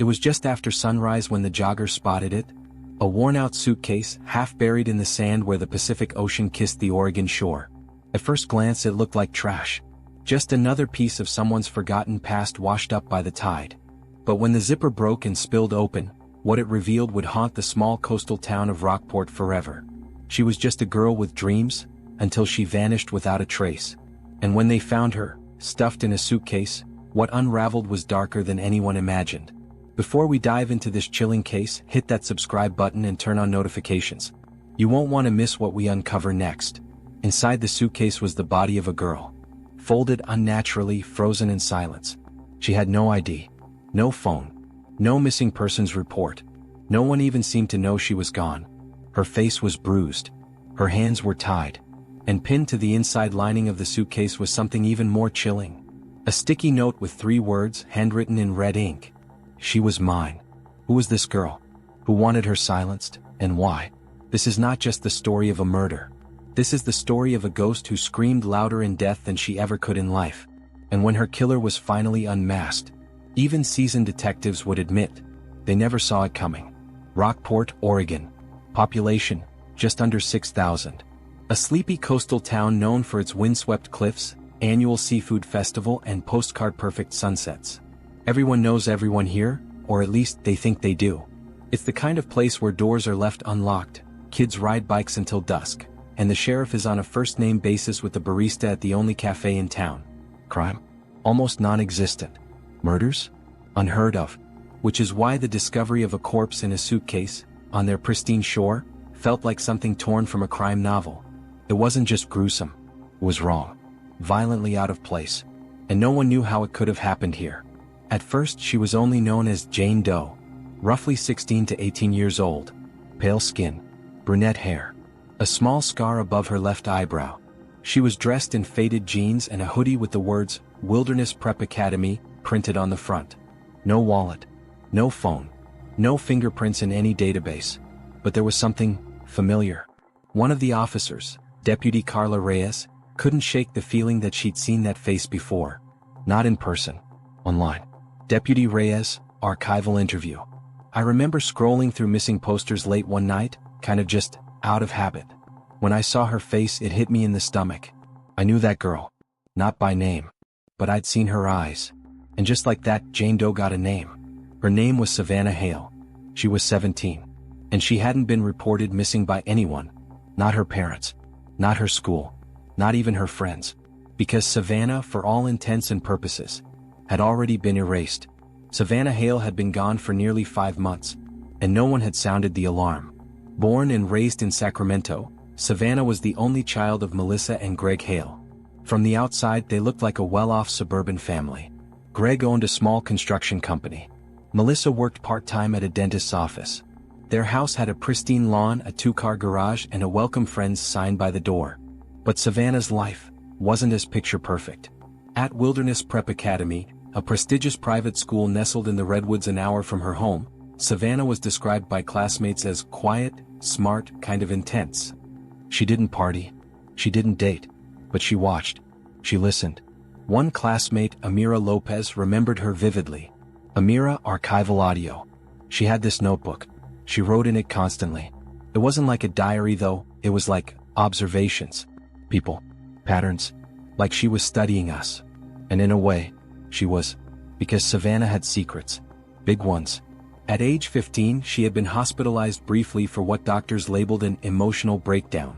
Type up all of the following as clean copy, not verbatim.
It was just after sunrise when the joggers spotted it. A worn-out suitcase, half buried in the sand where the Pacific Ocean kissed the Oregon shore. At first glance it looked like trash. Just another piece of someone's forgotten past washed up by the tide. But when the zipper broke and spilled open, what it revealed would haunt the small coastal town of Rockport forever. She was just a girl with dreams, until she vanished without a trace. And when they found her, stuffed in a suitcase, what unraveled was darker than anyone imagined. Before we dive into this chilling case, hit that subscribe button and turn on notifications. You won't want to miss what we uncover next. Inside the suitcase was the body of a girl. Folded unnaturally, frozen in silence. She had no ID. No phone. No missing persons report. No one even seemed to know she was gone. Her face was bruised. Her hands were tied. And pinned to the inside lining of the suitcase was something even more chilling. A sticky note with 3 words, handwritten in red ink. She was mine. Who was this girl? Who wanted her silenced, and why? This is not just the story of a murder. This is the story of a ghost who screamed louder in death than she ever could in life. And when her killer was finally unmasked, even seasoned detectives would admit, they never saw it coming. Rockport, Oregon. Population, just under 6,000. A sleepy coastal town known for its windswept cliffs, annual seafood festival and postcard-perfect sunsets. Everyone knows everyone here, or at least they think they do. It's the kind of place where doors are left unlocked, kids ride bikes until dusk, and the sheriff is on a first-name basis with the barista at the only cafe in town. Crime? Almost non-existent. Murders? Unheard of. Which is why the discovery of a corpse in a suitcase, on their pristine shore, felt like something torn from a crime novel. It wasn't just gruesome. It was wrong. Violently out of place. And no one knew how it could have happened here. At first she was only known as Jane Doe. Roughly 16 to 18 years old. Pale skin. Brunette hair. A small scar above her left eyebrow. She was dressed in faded jeans and a hoodie with the words, Wilderness Prep Academy, printed on the front. No wallet. No phone. No fingerprints in any database. But there was something familiar. One of the officers, Deputy Carla Reyes, couldn't shake the feeling that she'd seen that face before. Not in person. Online. Deputy Reyes, archival interview. I remember scrolling through missing posters late one night, kind of just out of habit. When I saw her face, it hit me in the stomach. I knew that girl. Not by name. But I'd seen her eyes. And just like that, Jane Doe got a name. Her name was Savannah Hale. She was 17. And she hadn't been reported missing by anyone. Not her parents. Not her school. Not even her friends. Because Savannah, for all intents and purposes, had already been erased. Savannah Hale had been gone for nearly 5 months, and no one had sounded the alarm. Born and raised in Sacramento, Savannah was the only child of Melissa and Greg Hale. From the outside they looked like a well-off suburban family. Greg owned a small construction company. Melissa worked part-time at a dentist's office. Their house had a pristine lawn, a 2-car garage, and a welcome friends sign by the door. But Savannah's life wasn't as picture-perfect. At Wilderness Prep Academy, a prestigious private school nestled in the Redwoods an hour from her home, Savannah was described by classmates as quiet, smart, kind of intense. She didn't party. She didn't date. But she watched. She listened. One classmate, Amira Lopez, remembered her vividly. Amira, archival audio. She had this notebook. She wrote in it constantly. It wasn't like a diary though, it was like observations. People. Patterns. Like she was studying us. And in a way, she was. Because Savannah had secrets. Big ones. At age 15, she had been hospitalized briefly for what doctors labeled an emotional breakdown.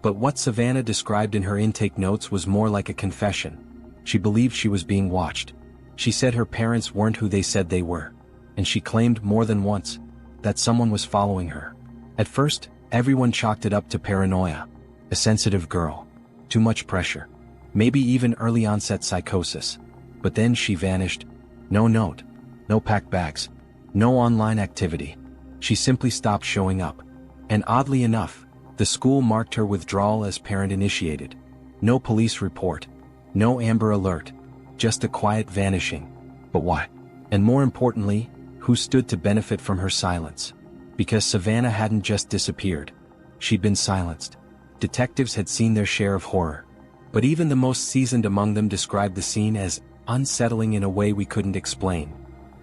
But what Savannah described in her intake notes was more like a confession. She believed she was being watched. She said her parents weren't who they said they were. And she claimed more than once that someone was following her. At first, everyone chalked it up to paranoia. A sensitive girl. Too much pressure. Maybe even early onset psychosis. But then she vanished. No note. No packed bags. No online activity. She simply stopped showing up. And oddly enough, the school marked her withdrawal as parent-initiated. No police report. No Amber Alert. Just a quiet vanishing. But why? And more importantly, who stood to benefit from her silence? Because Savannah hadn't just disappeared. She'd been silenced. Detectives had seen their share of horror. But even the most seasoned among them described the scene as unsettling in a way we couldn't explain.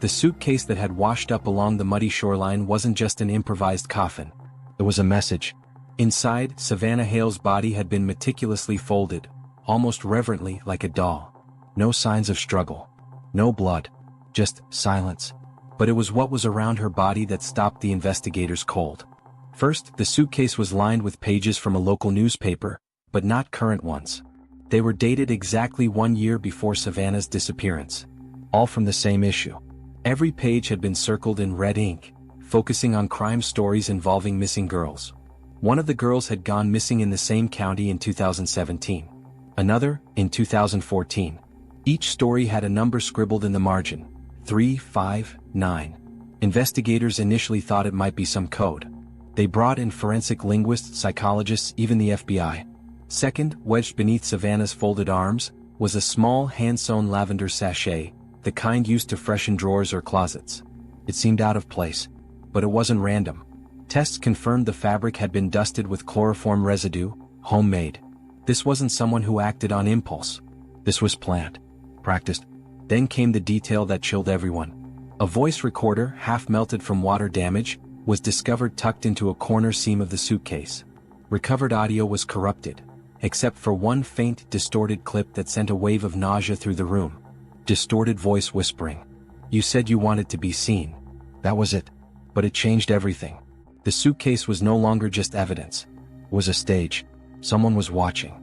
The suitcase that had washed up along the muddy shoreline wasn't just an improvised coffin. It was a message. Inside, Savannah Hale's body had been meticulously folded, almost reverently like a doll. No signs of struggle. No blood. Just silence. But it was what was around her body that stopped the investigators cold. First, the suitcase was lined with pages from a local newspaper, but not current ones. They were dated exactly 1 year before Savannah's disappearance. All from the same issue. Every page had been circled in red ink, focusing on crime stories involving missing girls. One of the girls had gone missing in the same county in 2017. Another, in 2014. Each story had a number scribbled in the margin. 359. Investigators initially thought it might be some code. They brought in forensic linguists, psychologists, even the FBI. Second, wedged beneath Savannah's folded arms, was a small hand-sewn lavender sachet, the kind used to freshen drawers or closets. It seemed out of place. But it wasn't random. Tests confirmed the fabric had been dusted with chloroform residue, homemade. This wasn't someone who acted on impulse. This was planned. Practiced. Then came the detail that chilled everyone. A voice recorder, half melted from water damage, was discovered tucked into a corner seam of the suitcase. Recovered audio was corrupted, except for one faint, distorted clip that sent a wave of nausea through the room. Distorted voice whispering. "You said you wanted to be seen." That was it. But it changed everything. The suitcase was no longer just evidence. It was a stage. Someone was watching,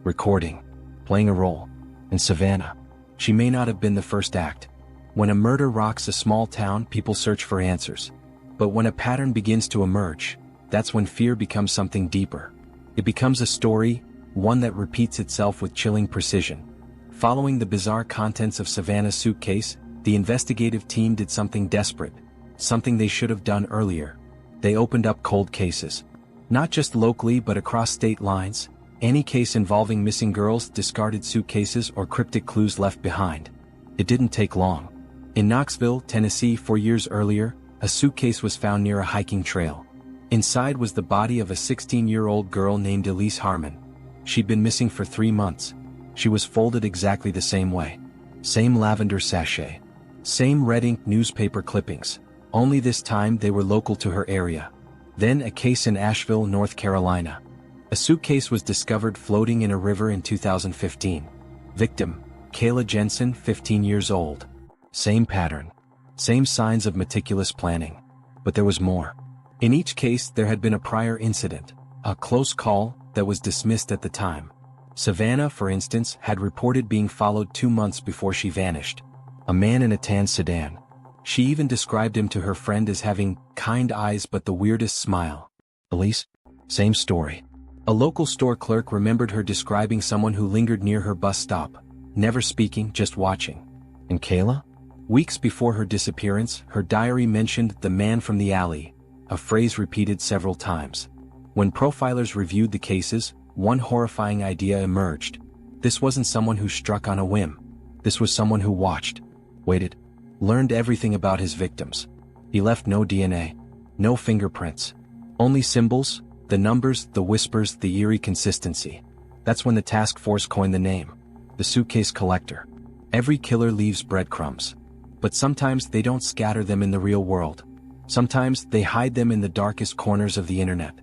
recording, playing a role. And Savannah. She may not have been the first act. When a murder rocks a small town, people search for answers. But when a pattern begins to emerge, that's when fear becomes something deeper. It becomes a story, one that repeats itself with chilling precision. Following the bizarre contents of Savannah's suitcase, the investigative team did something desperate, something they should have done earlier. They opened up cold cases. Not just locally but across state lines, any case involving missing girls, discarded suitcases, or cryptic clues left behind. It didn't take long. In Knoxville, Tennessee, 4 years earlier, a suitcase was found near a hiking trail. Inside was the body of a 16-year-old girl named Elise Harmon. She'd been missing for 3 months. She was folded exactly the same way. Same lavender sachet. Same red ink newspaper clippings. Only this time they were local to her area. Then a case in Asheville, North Carolina. A suitcase was discovered floating in a river in 2015. Victim, Kayla Jensen, 15 years old. Same pattern. Same signs of meticulous planning. But there was more. In each case there had been a prior incident, a close call, that was dismissed at the time. Savannah, for instance, had reported being followed 2 months before she vanished. A man in a tan sedan. She even described him to her friend as having kind eyes but the weirdest smile. Elise? Same story. A local store clerk remembered her describing someone who lingered near her bus stop, never speaking, just watching. And Kayla? Weeks before her disappearance, her diary mentioned the man from the alley, a phrase repeated several times. When profilers reviewed the cases, one horrifying idea emerged. This wasn't someone who struck on a whim. This was someone who watched, waited, learned everything about his victims. He left no DNA, no fingerprints, only symbols, the numbers, the whispers, the eerie consistency. That's when the task force coined the name, the Suitcase Collector. Every killer leaves breadcrumbs. But sometimes they don't scatter them in the real world. Sometimes they hide them in the darkest corners of the internet.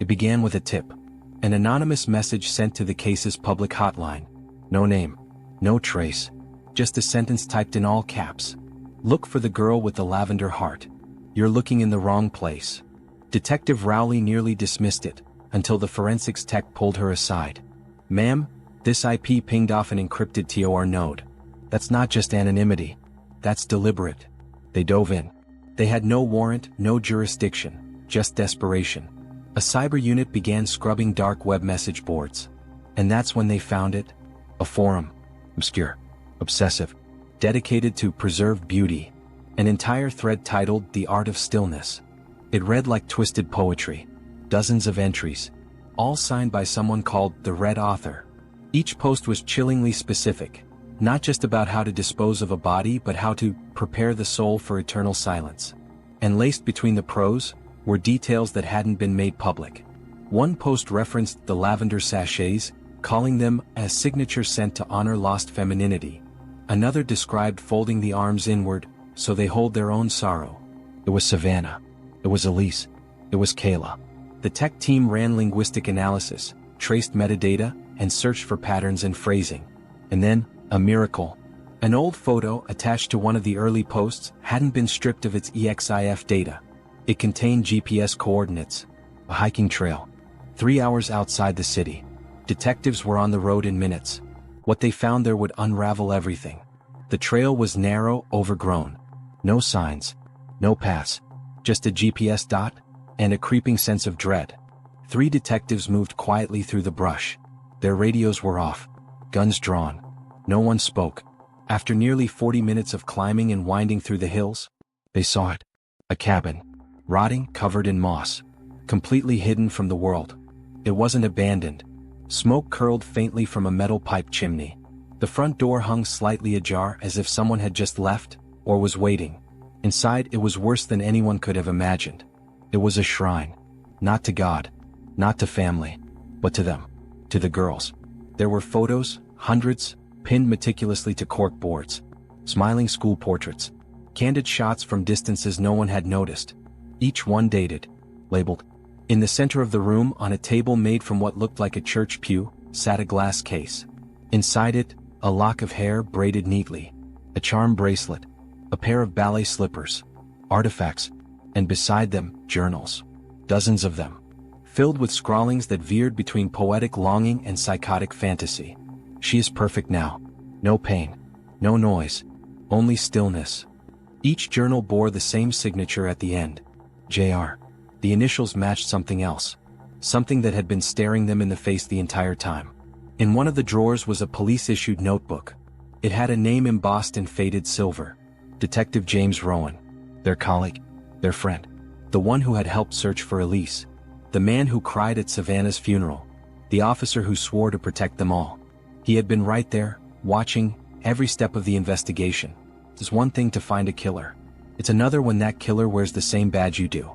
It began with a tip. An anonymous message sent to the case's public hotline. No name. No trace. Just a sentence typed in all caps. "Look for the girl with the lavender heart. You're looking in the wrong place." Detective Rowley nearly dismissed it, until the forensics tech pulled her aside. "Ma'am, this IP pinged off an encrypted TOR node. That's not just anonymity. That's deliberate." They dove in. They had no warrant, no jurisdiction, just desperation. A cyber unit began scrubbing dark web message boards. And that's when they found it. A forum. Obscure. Obsessive. Dedicated to preserved beauty. An entire thread titled "The Art of Stillness." It read like twisted poetry. Dozens of entries. All signed by someone called the Red Author. Each post was chillingly specific. Not just about how to dispose of a body but how to prepare the soul for eternal silence. And laced between the prose were details that hadn't been made public. One post referenced the lavender sachets, calling them a signature scent to honor lost femininity. Another described folding the arms inward, so they hold their own sorrow. It was Savannah. It was Elise. It was Kayla. The tech team ran linguistic analysis, traced metadata, and searched for patterns and phrasing. And then, a miracle. An old photo attached to one of the early posts hadn't been stripped of its EXIF data. It contained GPS coordinates. A hiking trail. 3 hours outside the city. Detectives were on the road in minutes. What they found there would unravel everything. The trail was narrow, overgrown. No signs. No paths. Just a GPS dot, and a creeping sense of dread. 3 detectives moved quietly through the brush. Their radios were off. Guns drawn. No one spoke. After nearly 40 minutes of climbing and winding through the hills, they saw it. A cabin. Rotting, covered in moss. Completely hidden from the world. It wasn't abandoned. Smoke curled faintly from a metal pipe chimney. The front door hung slightly ajar as if someone had just left, or was waiting. Inside, it was worse than anyone could have imagined. It was a shrine. Not to God. Not to family. But to them. To the girls. There were photos, hundreds, pinned meticulously to cork boards. Smiling school portraits. Candid shots from distances no one had noticed. Each one dated. Labeled. In the center of the room, on a table made from what looked like a church pew, sat a glass case. Inside it, a lock of hair braided neatly. A charm bracelet. A pair of ballet slippers. Artifacts. And beside them, journals. Dozens of them. Filled with scrawlings that veered between poetic longing and psychotic fantasy. She is perfect now. No pain. No noise. Only stillness. Each journal bore the same signature at the end. J.R. The initials matched something else. Something that had been staring them in the face the entire time. In one of the drawers was a police-issued notebook. It had a name embossed in faded silver. Detective James Rowan. Their colleague. Their friend. The one who had helped search for Elise. The man who cried at Savannah's funeral. The officer who swore to protect them all. He had been right there, watching every step of the investigation. It's one thing to find a killer. It's another when that killer wears the same badge you do.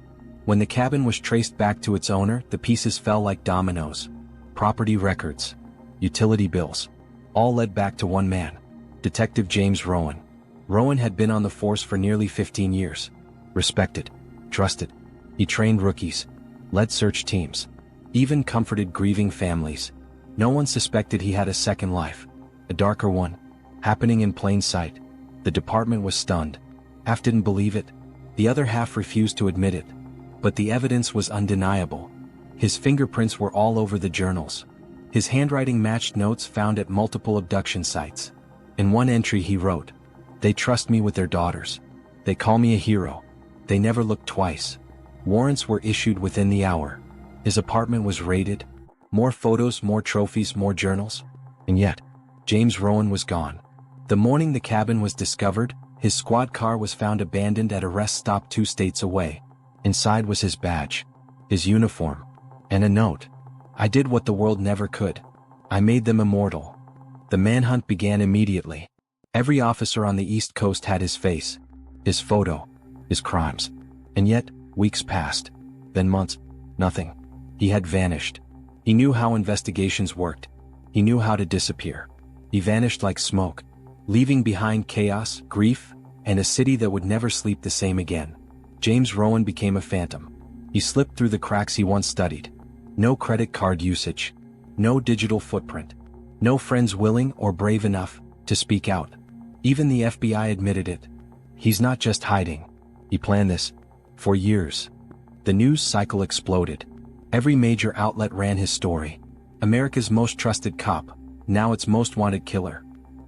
When the cabin was traced back to its owner, the pieces fell like dominoes. Property records. Utility bills. All led back to one man. Detective James Rowan. Rowan had been on the force for nearly 15 years. Respected. Trusted. He trained rookies. Led search teams. Even comforted grieving families. No one suspected he had a second life. A darker one. Happening in plain sight. The department was stunned. Half didn't believe it. The other half refused to admit it. But the evidence was undeniable. His fingerprints were all over the journals. His handwriting matched notes found at multiple abduction sites. In one entry he wrote, "They trust me with their daughters. They call me a hero. They never look twice." Warrants were issued within the hour. His apartment was raided. More photos, more trophies, more journals. And yet, James Rowan was gone. The morning the cabin was discovered, his squad car was found abandoned at a rest stop 2 states away. Inside was his badge, his uniform, and a note. "I did what the world never could. I made them immortal." The manhunt began immediately. Every officer on the East Coast had his face, his photo, his crimes. And yet, weeks passed. Then months. Nothing. He had vanished. He knew how investigations worked. He knew how to disappear. He vanished like smoke, leaving behind chaos, grief, and a city that would never sleep the same again. James Rowan became a phantom. He slipped through the cracks he once studied. No credit card usage. No digital footprint. No friends willing or brave enough to speak out. Even the FBI admitted it. He's not just hiding. He planned this. For years. The news cycle exploded. Every major outlet ran his story. America's most trusted cop, now its most wanted killer.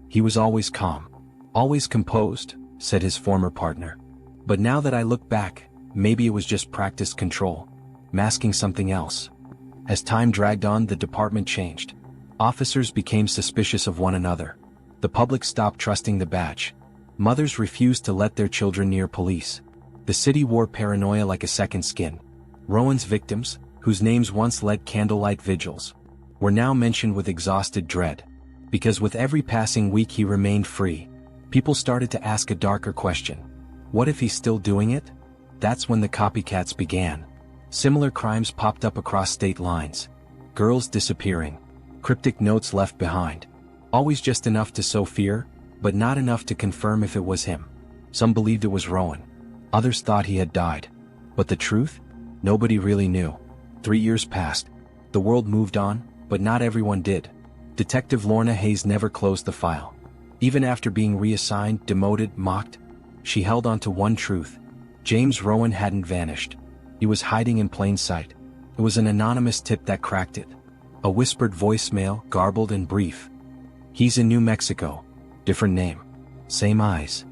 He was always calm. Always composed, said his former partner. But now that I look back, maybe it was just practiced control, masking something else. As time dragged on, the department changed. Officers became suspicious of one another. The public stopped trusting the badge. Mothers refused to let their children near police. The city wore paranoia like a second skin. Rowan's victims, whose names once led candlelight vigils, were now mentioned with exhausted dread. Because with every passing week he remained free, people started to ask a darker question. What if he's still doing it? That's when the copycats began. Similar crimes popped up across state lines. Girls disappearing. Cryptic notes left behind. Always just enough to sow fear, but not enough to confirm if it was him. Some believed it was Rowan. Others thought he had died. But the truth? Nobody really knew. 3 years passed. The world moved on, but not everyone did. Detective Lorna Hayes never closed the file. Even after being reassigned, demoted, mocked, she held on to one truth. James Rowan hadn't vanished. He was hiding in plain sight. It was an anonymous tip that cracked it. A whispered voicemail, garbled and brief. "He's in New Mexico. Different name. Same eyes."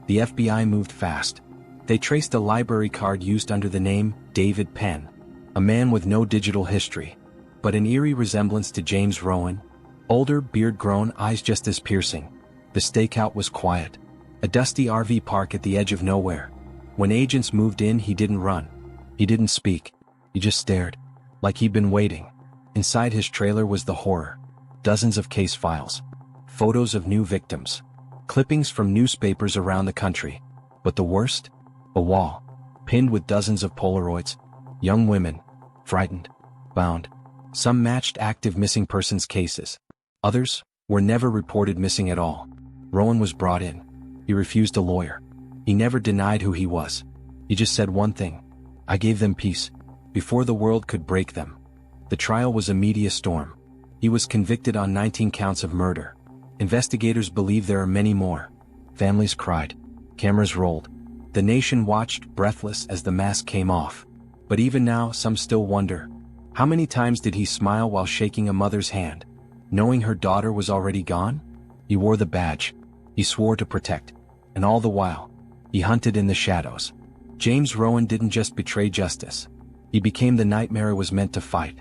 The FBI moved fast. They traced a library card used under the name David Penn. A man with no digital history, but an eerie resemblance to James Rowan. Older, beard-grown, eyes just as piercing. The stakeout was quiet. A dusty RV park at the edge of nowhere. When agents moved in, he didn't run. He didn't speak. He just stared, like he'd been waiting. Inside his trailer was the horror. Dozens of case files. Photos of new victims. Clippings from newspapers around the country. But the worst? A wall. Pinned with dozens of Polaroids. Young women. Frightened. Bound. Some matched active missing persons cases. Others were never reported missing at all. Rowan was brought in. He refused a lawyer. He never denied who he was. He just said one thing. "I gave them peace. Before the world could break them." The trial was a media storm. He was convicted on 19 counts of murder. Investigators believe there are many more. Families cried. Cameras rolled. The nation watched, breathless, as the mask came off. But even now, some still wonder. How many times did he smile while shaking a mother's hand, knowing her daughter was already gone? He wore the badge. He swore to protect. And all the while, he hunted in the shadows. James Rowan didn't just betray justice. He became the nightmare it was meant to fight.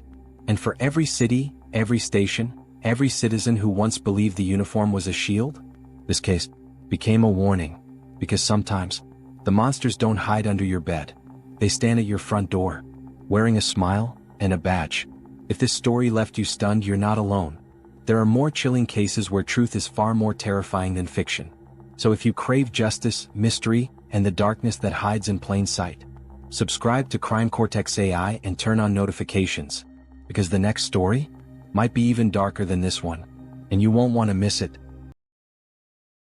And for every city, every station, every citizen who once believed the uniform was a shield, this case became a warning. Because sometimes, the monsters don't hide under your bed. They stand at your front door, wearing a smile and a badge. If this story left you stunned, you're not alone. There are more chilling cases where truth is far more terrifying than fiction. So if you crave justice, mystery, and the darkness that hides in plain sight, subscribe to Crime Cortex AI and turn on notifications. Because the next story might be even darker than this one, and you won't want to miss it.